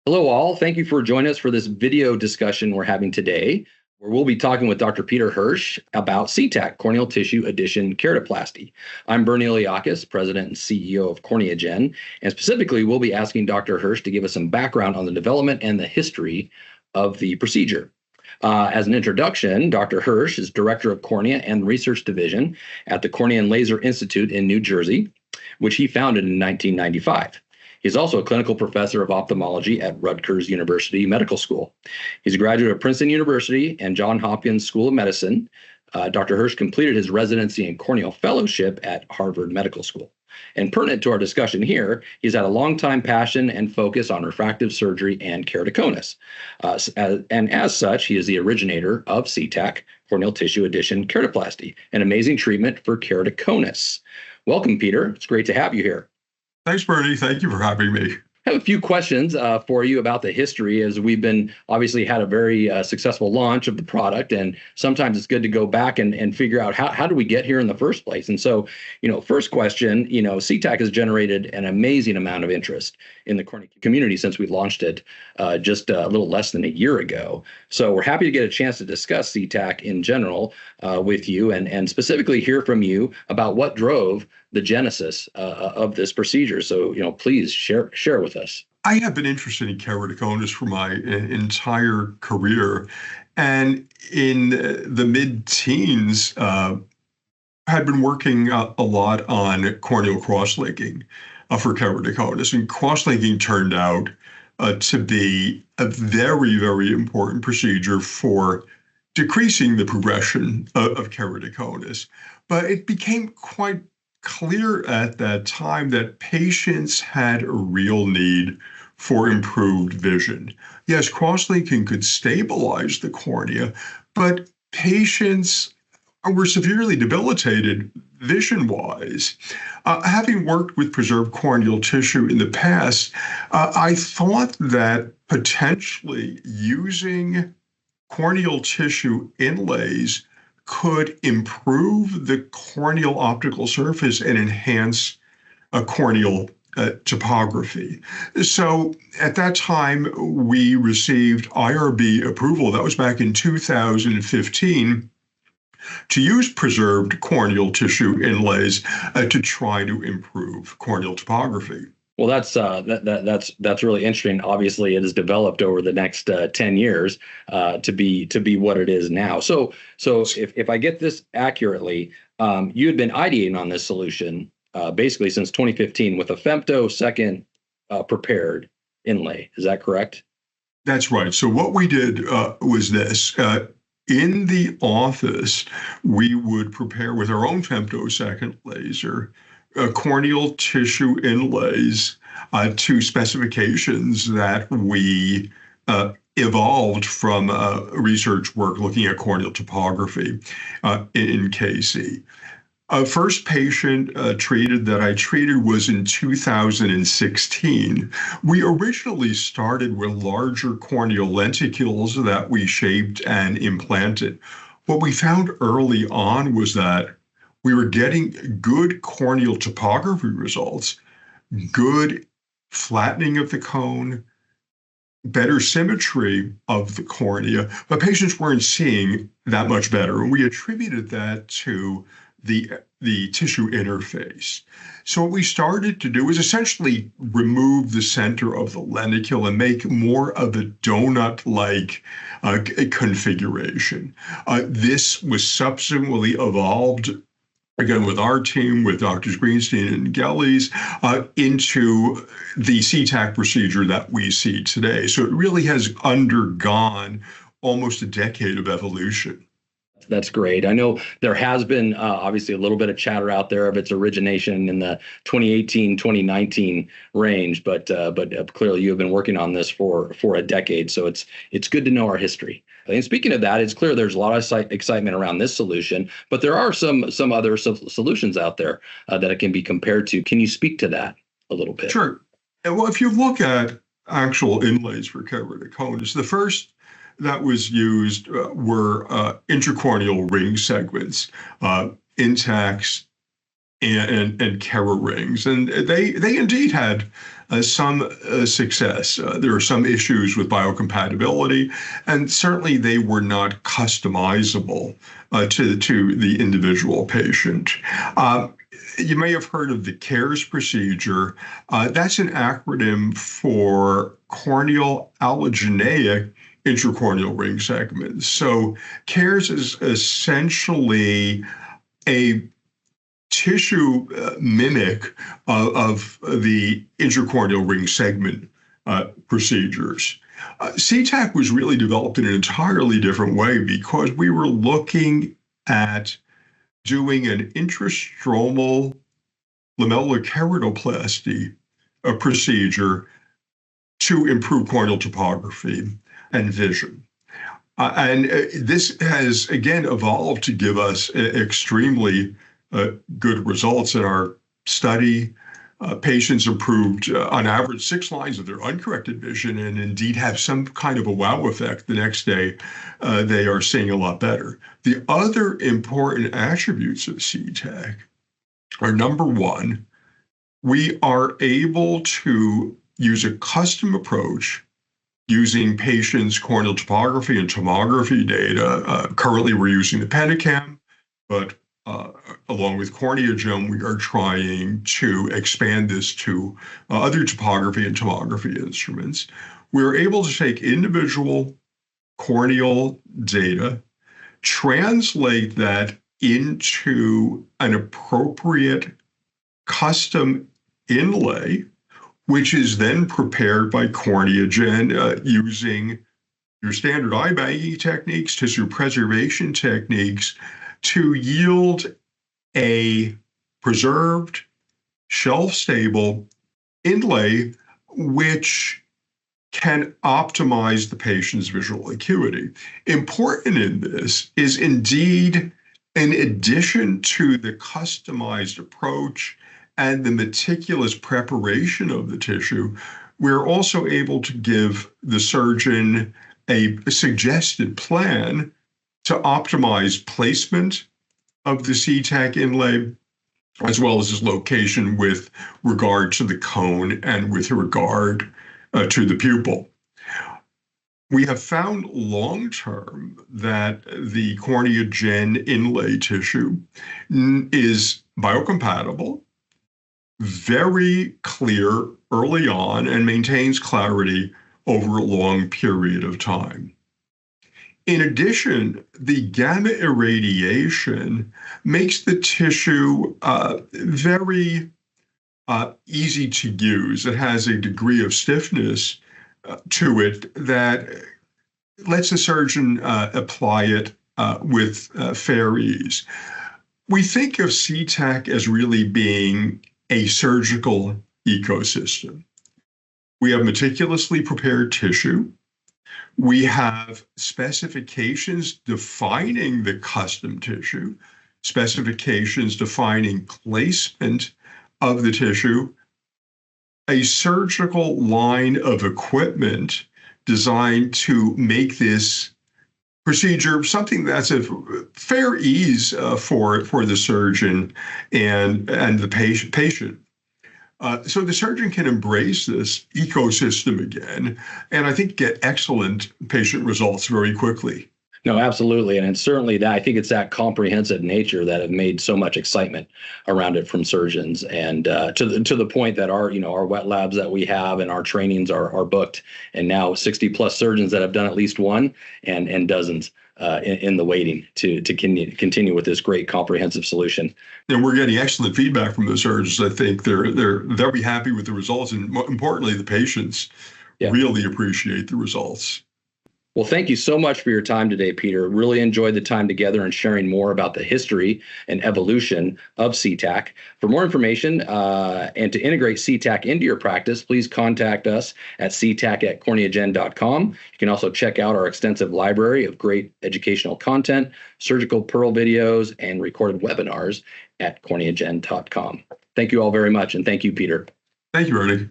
Hello, all. Thank you for joining us for this video discussion we're having today, where we'll be talking with Dr. Peter Hersh about CTAK, corneal tissue addition keratoplasty. I'm Bernie Iliakis, President and CEO of CorneaGen, and specifically, we'll be asking Dr. Hersh to give us some background on the development and the history of the procedure. As an introduction, Dr. Hersh is Director of Cornea and Research Division at the Cornea and Laser Institute in New Jersey, which he founded in 1995. He's also a clinical professor of ophthalmology at Rutgers University Medical School. He's a graduate of Princeton University and Johns Hopkins School of Medicine. Dr. Hersh completed his residency and corneal fellowship at Harvard Medical School. And pertinent to our discussion here, he's had a long time passion and focus on refractive surgery and keratoconus. And as such, he is the originator of CTAK, corneal tissue addition keratoplasty, an amazing treatment for keratoconus. Welcome, Peter. It's great to have you here. Thanks, Bernie. Thank you for having me. I have a few questions for you about the history, as we've been obviously had a very successful launch of the product, and sometimes it's good to go back and figure out how do we get here in the first place. And so, first question, CTAK has generated an amazing amount of interest in the cornea community since we launched it just a little less than a year ago. So we're happy to get a chance to discuss CTAK in general with you, and specifically hear from you about what drove the genesis of this procedure. So, please share with us. I have been interested in keratoconus for my entire career, and in the mid-teens, had been working a lot on corneal cross-linking for keratoconus, and cross-linking turned out to be a very, very important procedure for decreasing the progression of keratoconus. But it became quite clear at that time that patients had a real need for improved vision. Yes, cross-linking could stabilize the cornea, but patients were severely debilitated vision-wise. Having worked with preserved corneal tissue in the past, I thought that potentially using corneal tissue inlays could improve the corneal optical surface and enhance corneal topography. So at that time, we received IRB approval. That was back in 2015 to use preserved corneal tissue inlays to try to improve corneal topography. Well, that's really interesting. Obviously, it has developed over the next 10 years to be what it is now. So if I get this accurately, you had been ideating on this solution basically since 2015 with a femtosecond prepared inlay. Is that correct? That's right. So what we did was this. In the office, we would prepare with our own femtosecond laser corneal tissue inlays to specifications that we evolved from research work looking at corneal topography in KC. First patient treated that I treated was in 2016. We originally started with larger corneal lenticules that we shaped and implanted. What we found early on was that we were getting good corneal topography results, good flattening of the cone, better symmetry of the cornea, but patients weren't seeing that much better. And we attributed that to the tissue interface. So what we started to do was essentially remove the center of the lenticule and make more of a donut-like configuration. This was subsequently evolved again with our team, with Drs. Greenstein and Gelles, into the CTAK procedure that we see today. So it really has undergone almost a decade of evolution. That's great. I know there has been obviously a little bit of chatter out there of its origination in the 2018, 2019 range, but clearly you have been working on this for a decade. So it's good to know our history. And speaking of that, it's clear there's a lot of excitement around this solution, but there are some other solutions out there that it can be compared to. Can you speak to that a little bit? Sure. Well, if you look at actual inlays for keratoconus, the first that was used were intracorneal ring segments, Intacts, and Kera rings, and they indeed had some success. There are some issues with biocompatibility, and certainly they were not customizable to the individual patient. You may have heard of the CARES procedure. That's an acronym for corneal allogeneic intracorneal ring segments. So CARES is essentially a tissue mimic of the intracorneal ring segment procedures. CTAK was really developed in an entirely different way because we were looking at doing an intrastromal lamellar keratoplasty procedure to improve corneal topography and vision. And this has, again, evolved to give us extremely good results in our study. Patients improved on average 6 lines of their uncorrected vision and indeed have some kind of a wow effect. The next day, they are seeing a lot better. The other important attributes of CTAK are, number one, we are able to use a custom approach using patients' corneal topography and tomography data. Currently, we're using the Pentacam, but along with CorneaGem, we are trying to expand this to other topography and tomography instruments. We're able to take individual corneal data, translate that into an appropriate custom inlay, which is then prepared by CorneaGen using your standard eye bagging techniques, tissue preservation techniques, to yield a preserved, shelf-stable inlay, which can optimize the patient's visual acuity. Important in this is indeed, in addition to the customized approach and the meticulous preparation of the tissue, we're also able to give the surgeon a suggested plan to optimize placement of the CTAK inlay, as well as its location with regard to the cone and with regard to the pupil. We have found long-term that the CorneaGen inlay tissue is biocompatible, very clear early on, and maintains clarity over a long period of time. In addition, the gamma irradiation makes the tissue very easy to use. It has a degree of stiffness to it that lets the surgeon apply it with fair ease. We think of CTAK as really being a surgical ecosystem. We have meticulously prepared tissue. We have specifications defining the custom tissue, specifications defining placement of the tissue, a surgical line of equipment designed to make this procedure something that's a fair ease for the surgeon and the patient. So the surgeon can embrace this ecosystem again, and I think get excellent patient results very quickly. No, absolutely. And it's certainly that. I think it's that comprehensive nature that have made so much excitement around it from surgeons, and to the point that our wet labs that we have and our trainings are booked, and now 60 plus surgeons that have done at least one, and dozens in the waiting to continue with this great comprehensive solution. And we're getting excellent feedback from the surgeons. I think they're very happy with the results, and more importantly, the patients really appreciate the results. Well, thank you so much for your time today, Peter. Really enjoyed the time together and sharing more about the history and evolution of CTAK. For more information and to integrate CTAK into your practice, please contact us at ctac@corneagen.com. You can also check out our extensive library of great educational content, surgical pearl videos, and recorded webinars at corneagen.com. Thank you all very much, and thank you, Peter. Thank you, Ernie.